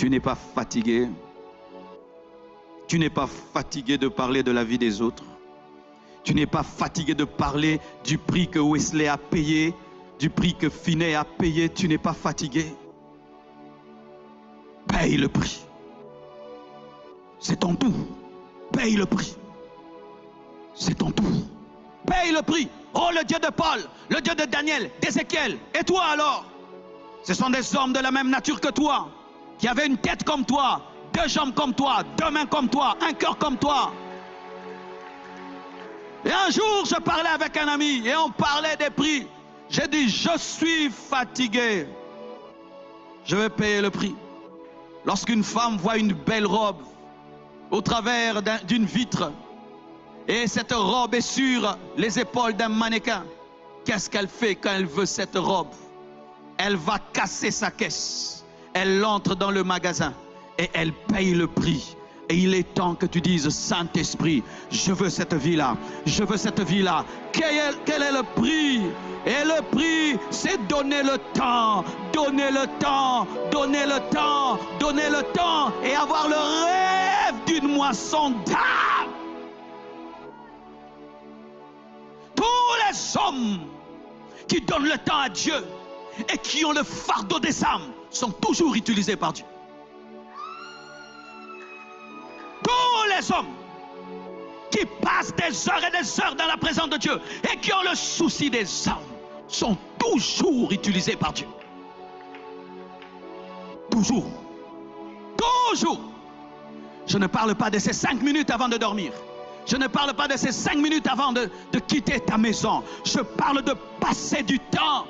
Tu n'es pas fatigué. Tu n'es pas fatigué de parler de la vie des autres. Tu n'es pas fatigué de parler du prix que Wesley a payé, du prix que Finney a payé. Tu n'es pas fatigué. Paye le prix. C'est ton tout. Paye le prix. C'est ton tout. Paye le prix. Oh, le Dieu de Paul, le Dieu de Daniel, d'Ézéchiel. Et toi alors? Ce sont des hommes de la même nature que toi, qui avaient une tête comme toi, 2 jambes comme toi, 2 mains comme toi, un cœur comme toi. Et un jour, je parlais avec un ami et on parlait des prix. J'ai dit, je suis fatigué. Je vais payer le prix. Lorsqu'une femme voit une belle robe au travers d'une vitre et cette robe est sur les épaules d'un mannequin, qu'est-ce qu'elle fait quand elle veut cette robe? Elle va casser sa caisse. Elle entre dans le magasin et elle paye le prix. Et il est temps que tu dises, Saint-Esprit, je veux cette vie-là. Je veux cette vie-là. Quel est le prix? Et le prix, c'est donner le temps. Donner le temps. Donner le temps. Donner le temps. Et avoir le rêve d'une moisson d'âme. Tous les hommes qui donnent le temps à Dieu et qui ont le fardeau des âmes sont toujours utilisés par Dieu. Tous les hommes qui passent des heures et des heures dans la présence de Dieu et qui ont le souci des âmes sont toujours utilisés par Dieu. Toujours. Toujours. Je ne parle pas de ces 5 minutes avant de dormir. Je ne parle pas de ces 5 minutes avant de quitter ta maison. Je parle de passer du temps